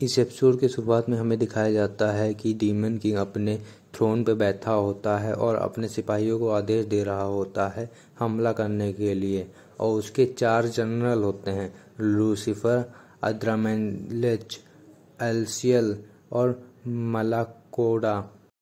इस एपिसोड की शुरुआत में हमें दिखाया जाता है कि डीमन किंग अपने थ्रोन पे बैठा होता है और अपने सिपाहियों को आदेश दे रहा होता है हमला करने के लिए। और उसके 4 जनरल होते हैं, लूसीफर, अद्रामेलेच, एल्सियल और मलाकोडा।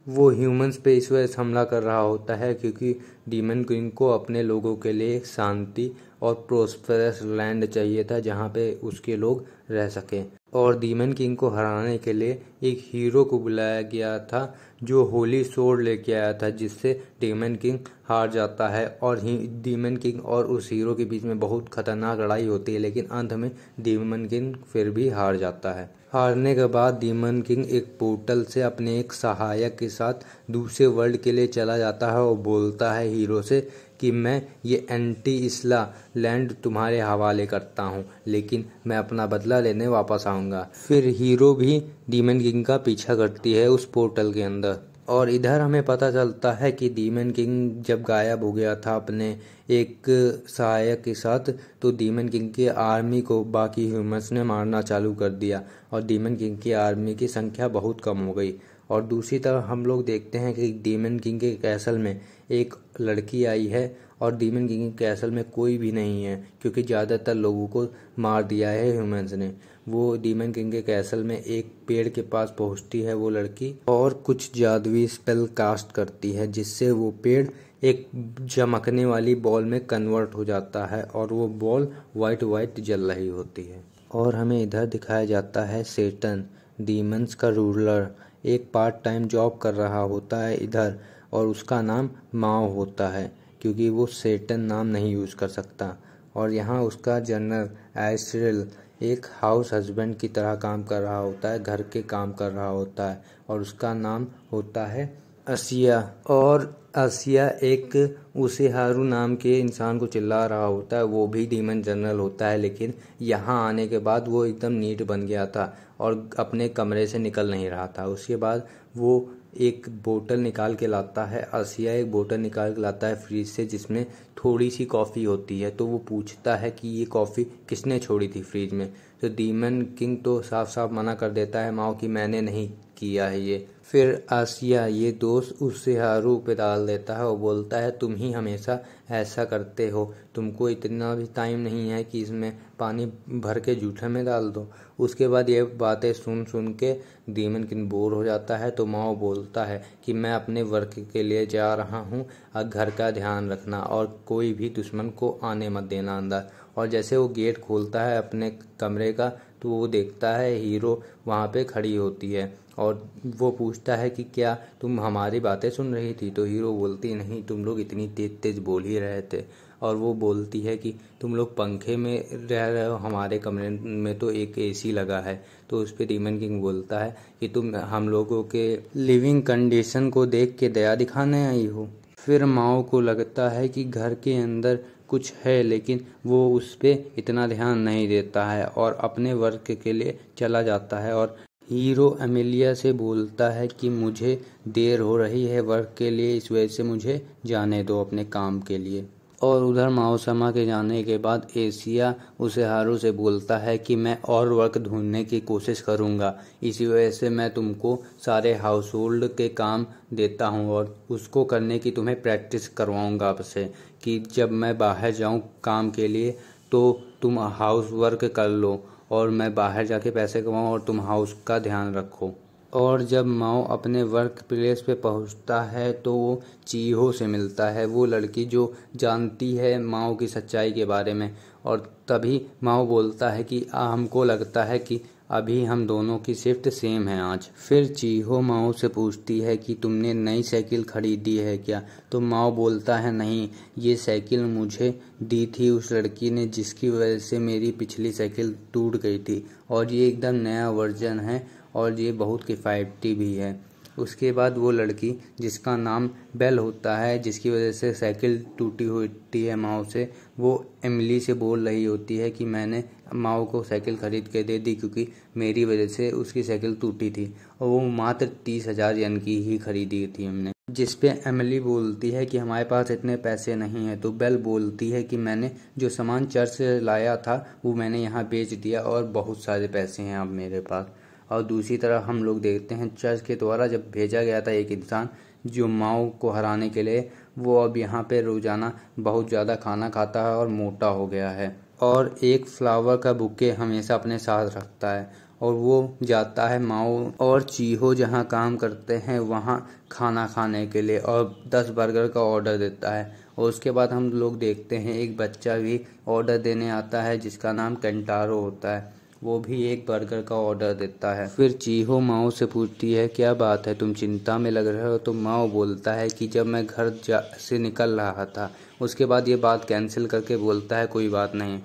वो ह्यूमंस पे इस वजह से हमला कर रहा होता है क्योंकि डीमन किंग को अपने लोगों के लिए शांति और प्रोस्पेरस लैंड चाहिए था जहाँ पे उसके लोग रह सकें। और डीमन किंग को हराने के लिए एक हीरो को बुलाया गया था जो होली सोर्ड लेके आया था, जिससे डीमन किंग हार जाता है। और डीमन किंग और उस हीरो के बीच में बहुत खतरनाक लड़ाई होती है, लेकिन अंत में डीमन किंग फिर भी हार जाता है। हारने के बाद डीमन किंग एक पोर्टल से अपने एक सहायक के साथ दूसरे वर्ल्ड के लिए चला जाता है और बोलता है हीरो से कि मैं ये एंटी इसला लैंड तुम्हारे हवाले करता हूँ, लेकिन मैं अपना बदला लेने वापस आऊँगा। फिर हीरो भी डीमन किंग का पीछा करती है उस पोर्टल के अंदर। और इधर हमें पता चलता है कि डीमन किंग जब गायब हो गया था अपने एक सहायक के साथ, तो डीमन किंग की आर्मी को बाकी ह्यूमंस ने मारना चालू कर दिया और डीमन किंग की आर्मी की संख्या बहुत कम हो गई। और दूसरी तरफ हम लोग देखते हैं कि डीमन किंग के कैसल में एक लड़की आई है और डीमन किंग के कैसल में कोई भी नहीं है क्योंकि ज़्यादातर लोगों को मार दिया है ह्यूमंस ने। वो डीमन किंग के कैसल में एक पेड़ के पास पहुंचती है वो लड़की और कुछ जादुई स्पेल कास्ट करती है, जिससे वो पेड़ एक चमकने वाली बॉल में कन्वर्ट हो जाता है और वो बॉल वाइट वाइट जल रही होती है। और हमें इधर दिखाया जाता है सेटन, डीमंस का रूलर, एक पार्ट टाइम जॉब कर रहा होता है इधर, और उसका नाम माओ होता है क्योंकि वो सेटन नाम नहीं यूज़ कर सकता। और यहाँ उसका जनरल एस्ट्रेल एक हाउस हस्बैंड की तरह काम कर रहा होता है, घर के काम कर रहा होता है, और उसका नाम होता है असिया। और असिया एक उसेहारू नाम के इंसान को चिल्ला रहा होता है, वो भी डीमन जनरल होता है, लेकिन यहाँ आने के बाद वो एकदम नीट बन गया था और अपने कमरे से निकल नहीं रहा था। उसके बाद वो एक बोतल निकाल के लाता है, असिया एक बोतल निकाल के लाता है फ्रिज से जिसमें थोड़ी सी कॉफ़ी होती है। तो वो पूछता है कि ये कॉफ़ी किसने छोड़ी थी फ्रिज में। तो डीमन किंग तो साफ साफ मना कर देता है माओ कि मैंने नहीं किया है ये। फिर आसिया ये दोस्त उससे हारू पे डाल देता है और बोलता है तुम ही हमेशा ऐसा करते हो, तुमको इतना भी टाइम नहीं है कि इसमें पानी भर के जूठे में डाल दो। उसके बाद ये बातें सुन सुन के डीमन किंग बोर हो जाता है, तो माओ बोलता है कि मैं अपने वर्क के लिए जा रहा हूँ, घर का ध्यान रखना और कोई भी दुश्मन को आने मत देना अंदर। और जैसे वो गेट खोलता है अपने कमरे का, तो वो देखता है हीरो वहाँ पे खड़ी होती है और वो पूछता है कि क्या तुम हमारी बातें सुन रही थी। तो हीरो बोलती नहीं, तुम लोग इतनी तेज तेज बोल ही रहे थे। और वो बोलती है कि तुम लोग पंखे में रह रहे हो, हमारे कमरे में तो एक एसी लगा है। तो उस पर डीमन किंग बोलता है कि तुम हम लोगों के लिविंग कंडीशन को देख के दया दिखाने आई हो। फिर माओ को लगता है कि घर के अंदर कुछ है, लेकिन वो उस पर इतना ध्यान नहीं देता है और अपने वर्क के लिए चला जाता है। और हीरो एमिलिया से बोलता है कि मुझे देर हो रही है वर्क के लिए, इस वजह से मुझे जाने दो अपने काम के लिए। और उधर माओसमा के जाने के बाद एशिया उसे हारू से बोलता है कि मैं और वर्क ढूंढने की कोशिश करूंगा, इसी वजह से मैं तुमको सारे हाउस होल्ड के काम देता हूं और उसको करने की तुम्हें प्रैक्टिस करवाऊंगा आपसे, कि जब मैं बाहर जाऊं काम के लिए तो तुम हाउस वर्क कर लो और मैं बाहर जाके पैसे कमाऊं और तुम हाउस का ध्यान रखो। और जब माओ अपने वर्क प्लेस पे पहुंचता है तो वो चीहो से मिलता है, वो लड़की जो जानती है माओ की सच्चाई के बारे में। और तभी माओ बोलता है कि हमको लगता है कि अभी हम दोनों की शिफ्ट सेम है आज। फिर चीहो माओ से पूछती है कि तुमने नई साइकिल खरीदी है क्या। तो माओ बोलता है नहीं, ये साइकिल मुझे दी थी उस लड़की ने जिसकी वजह से मेरी पिछली साइकिल टूट गई थी, और ये एकदम नया वर्जन है और ये बहुत किफ़ायती भी है। उसके बाद वो लड़की जिसका नाम बेल होता है, जिसकी वजह से साइकिल टूटी होती है माओ से, वो एमिली से बोल रही होती है कि मैंने माओ को साइकिल खरीद के दे दी क्योंकि मेरी वजह से उसकी साइकिल टूटी थी और वो मात्र 30,000 येन की ही खरीदी थी हमने। जिस पे एमिली बोलती है कि हमारे पास इतने पैसे नहीं हैं। तो बेल बोलती है कि मैंने जो सामान चर्च से लाया था वो मैंने यहाँ बेच दिया और बहुत सारे पैसे हैं अब मेरे पास। और दूसरी तरफ हम लोग देखते हैं चर्च के द्वारा जब भेजा गया था एक इंसान जो माओ को हराने के लिए, वो अब यहाँ पे रोजाना बहुत ज़्यादा खाना खाता है और मोटा हो गया है और एक फ्लावर का बुके हमेशा अपने साथ रखता है और वो जाता है माओ और चीहो जहाँ काम करते हैं वहाँ खाना खाने के लिए और 10 बर्गर का ऑर्डर देता है। और उसके बाद हम लोग देखते हैं एक बच्चा भी ऑर्डर देने आता है जिसका नाम केंटारो होता है, वो भी एक बर्गर का ऑर्डर देता है। फिर चीहो माओ से पूछती है क्या बात है, तुम चिंता में लग रहे हो? तो माओ बोलता है कि जब मैं घर से निकल रहा था। उसके बाद ये बात कैंसिल करके बोलता है कोई बात नहीं।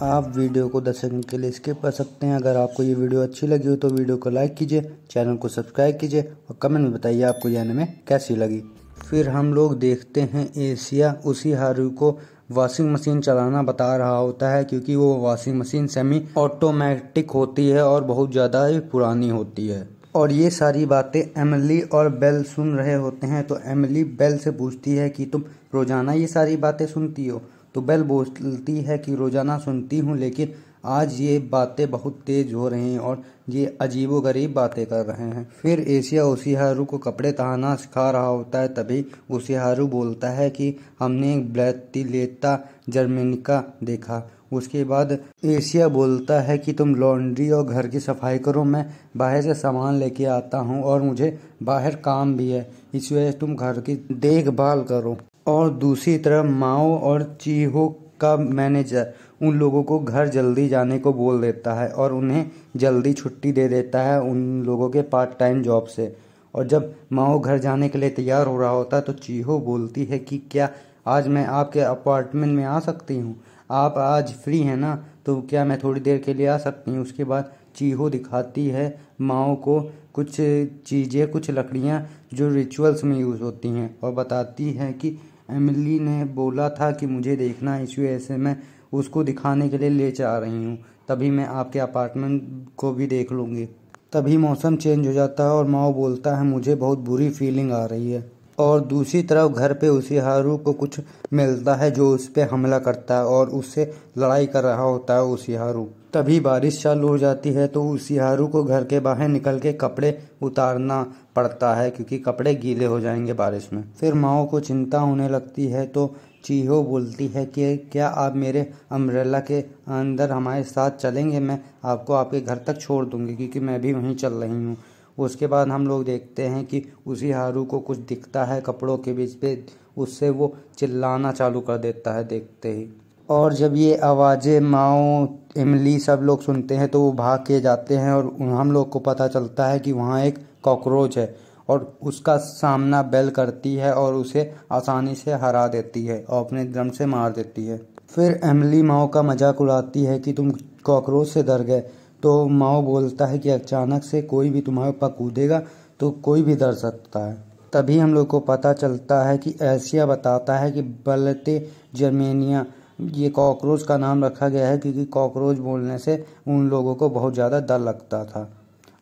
आप वीडियो को 10 सेकंड के लिए स्किप कर सकते हैं। अगर आपको ये वीडियो अच्छी लगी हो तो वीडियो को लाइक कीजिए, चैनल को सब्सक्राइब कीजिए और कमेंट में बताइए आपको ये एनिमे कैसी लगी। फिर हम लोग देखते हैं एशिया उशिहारू को वॉशिंग मशीन चलाना बता रहा होता है, क्योंकि वो वॉशिंग मशीन सेमी ऑटोमेटिक होती है और बहुत ज़्यादा ही पुरानी होती है। और ये सारी बातें एमिली और बेल सुन रहे होते हैं। तो एमिली बेल से पूछती है कि तुम रोज़ाना ये सारी बातें सुनती हो? तो बेल बोलती है कि रोज़ाना सुनती हूँ, लेकिन आज ये बातें बहुत तेज़ हो रही हैं और ये अजीबोगरीब बातें कर रहे हैं। फिर एशिया उशिहारू को कपड़े तहाना सिखा रहा होता है। तभी उशिहारू बोलता है कि हमने एक ब्रैटिलेटा जर्मेनिका देखा। उसके बाद एशिया बोलता है कि तुम लॉन्ड्री और घर की सफाई करो, मैं बाहर से सामान लेके आता हूँ और मुझे बाहर काम भी है, इस वजह से तुम घर की देखभाल करो। और दूसरी तरफ माओ और चीहो का मैनेजर उन लोगों को घर जल्दी जाने को बोल देता है और उन्हें जल्दी छुट्टी दे देता है उन लोगों के पार्ट टाइम जॉब से। और जब माओ घर जाने के लिए तैयार हो रहा होता है तो चीहो बोलती है कि क्या आज मैं आपके अपार्टमेंट में आ सकती हूँ? आप आज फ्री हैं ना? तो क्या मैं थोड़ी देर के लिए आ सकती हूँ? उसके बाद चीहो दिखाती है माओ को कुछ चीज़ें, कुछ लकड़ियाँ जो रिचुअल्स में यूज़ होती हैं और बताती है कि एमिली ने बोला था कि मुझे देखना है, इस वजह से मैं उसको दिखाने के लिए ले जा रही हूँ। तभी मैं आपके अपार्टमेंट को भी देख लूँगी। तभी मौसम चेंज हो जाता है और माओ बोलता है मुझे बहुत बुरी फीलिंग आ रही है। और दूसरी तरफ घर पे उशिहारू को कुछ मिलता है जो उस पर हमला करता है और उससे लड़ाई कर रहा होता है उशिहारू। तभी बारिश चालू हो जाती है तो उशिहारू को घर के बाहर निकल के कपड़े उतारना पड़ता है, क्योंकि कपड़े गीले हो जाएंगे बारिश में। फिर माओ को चिंता होने लगती है तो चीहो बोलती है कि क्या आप मेरे अम्ब्रेला के अंदर हमारे साथ चलेंगे? मैं आपको आपके घर तक छोड़ दूंगी, क्योंकि मैं भी वहीं चल रही हूँ। उसके बाद हम लोग देखते हैं कि उशिहारू को कुछ दिखता है कपड़ों के बीच पे, उससे वो चिल्लाना चालू कर देता है देखते ही। और जब ये आवाज़ें माओ, एमिली सब लोग सुनते हैं तो वो भाग के जाते हैं और हम लोग को पता चलता है कि वहाँ एक कॉकरोच है और उसका सामना बेल करती है और उसे आसानी से हरा देती है और अपने दम से मार देती है। फिर एमिली माओ का मजाक उड़ाती है कि तुम कॉकरोच से डर गए। तो माओ बोलता है कि अचानक से कोई भी तुम्हारे ऊपर कूदेगा तो कोई भी डर सकता है। तभी हम लोग को पता चलता है कि एशिया बताता है कि बलते जर्मेनिया ये कॉकरोच का नाम रखा गया है, क्योंकि कॉकरोच बोलने से उन लोगों को बहुत ज़्यादा डर लगता था।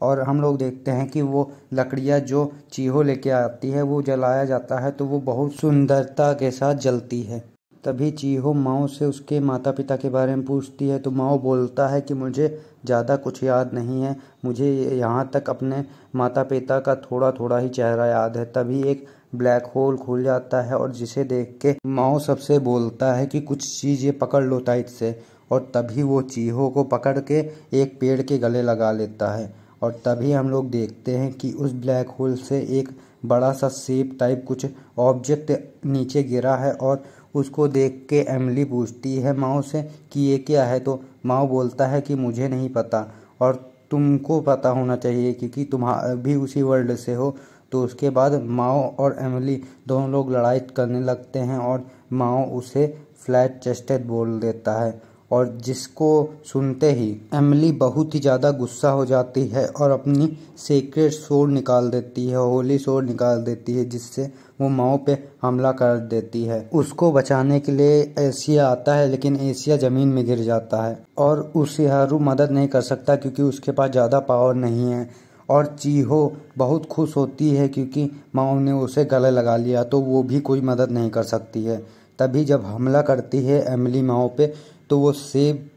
और हम लोग देखते हैं कि वो लकड़ियाँ जो चीहो लेके आती है वो जलाया जाता है तो वो बहुत सुंदरता के साथ जलती है। तभी चीहो माओ से उसके माता पिता के बारे में पूछती है तो माओ बोलता है कि मुझे ज़्यादा कुछ याद नहीं है, मुझे यहाँ तक अपने माता पिता का थोड़ा थोड़ा ही चेहरा याद है। तभी एक ब्लैक होल खुल जाता है और जिसे देख के माओ सबसे बोलता है कि कुछ चीज़ें पकड़ लो टाइट से, और तभी वो चीहो को पकड़ के एक पेड़ के गले लगा लेता है। और तभी हम लोग देखते हैं कि उस ब्लैक होल से एक बड़ा सा सेब टाइप कुछ ऑब्जेक्ट नीचे गिरा है और उसको देख के एमिली पूछती है माओ से कि ये क्या है? तो माओ बोलता है कि मुझे नहीं पता और तुमको पता होना चाहिए क्योंकि तुम भी उसी वर्ल्ड से हो। तो उसके बाद माओ और एमिली दोनों लोग लड़ाई करने लगते हैं और माओ उसे फ्लैट चेस्टेड बोल देता है, और जिसको सुनते ही एमिली बहुत ही ज़्यादा गुस्सा हो जाती है और अपनी सीक्रेट सोर्ड निकाल देती है, होली सोर्ड निकाल देती है, जिससे वो माओ पे हमला कर देती है। उसको बचाने के लिए एशिया आता है, लेकिन एशिया ज़मीन में गिर जाता है और उशिहारू मदद नहीं कर सकता क्योंकि उसके पास ज़्यादा पावर नहीं है। और चीहो बहुत खुश होती है क्योंकि माओ ने उसे गले लगा लिया, तो वो भी कोई मदद नहीं कर सकती है। तभी जब हमला करती है एमिली माओ पे तो वो सेब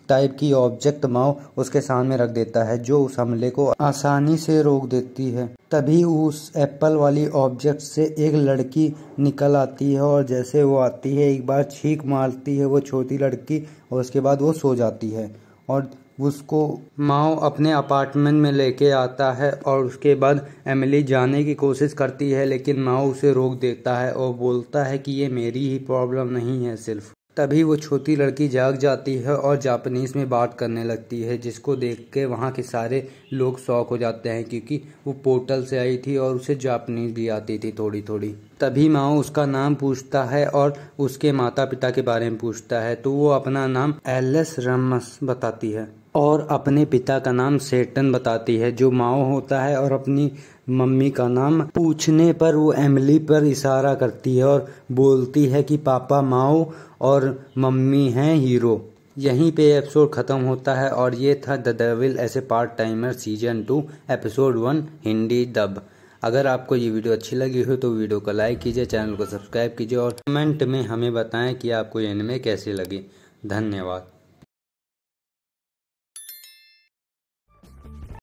टाइप की ऑब्जेक्ट माओ उसके सामने रख देता है जो उस हमले को आसानी से रोक देती है। तभी उस एप्पल वाली ऑब्जेक्ट से एक लड़की निकल आती है और जैसे वो आती है एक बार छींक मारती है वो छोटी लड़की और उसके बाद वो सो जाती है और उसको माओ अपने अपार्टमेंट में लेके आता है और उसके बाद एमिली जाने की कोशिश करती है लेकिन माओ उसे रोक देता है और बोलता है कि ये मेरी ही प्रॉब्लम नहीं है सिर्फ। तभी वो छोटी लड़की जाग जाती है और जापानीज में बात करने लगती है जिसको देख के वहाँ के सारे लोग शॉक हो जाते हैं क्योंकि वो पोर्टल से आई थी और उसे जापानीज भी आती थी थोड़ी थोड़ी। तभी माओ उसका नाम पूछता है और उसके माता पिता के बारे में पूछता है तो वो अपना नाम एलिस रमस बताती है और अपने पिता का नाम सेटन बताती है जो माओ होता है और अपनी मम्मी का नाम पूछने पर वो एमिली पर इशारा करती है और बोलती है कि पापा माओ और मम्मी हैं हीरो। यहीं पे एपिसोड ख़त्म होता है और ये था the devil is a part timer season 2 episode 1 Hindi dub. अगर आपको ये वीडियो अच्छी लगी हो तो वीडियो को लाइक कीजिए, चैनल को सब्सक्राइब कीजिए और कमेंट में हमें बताएं कि आपको ये एनिमे कैसे लगी। धन्यवाद।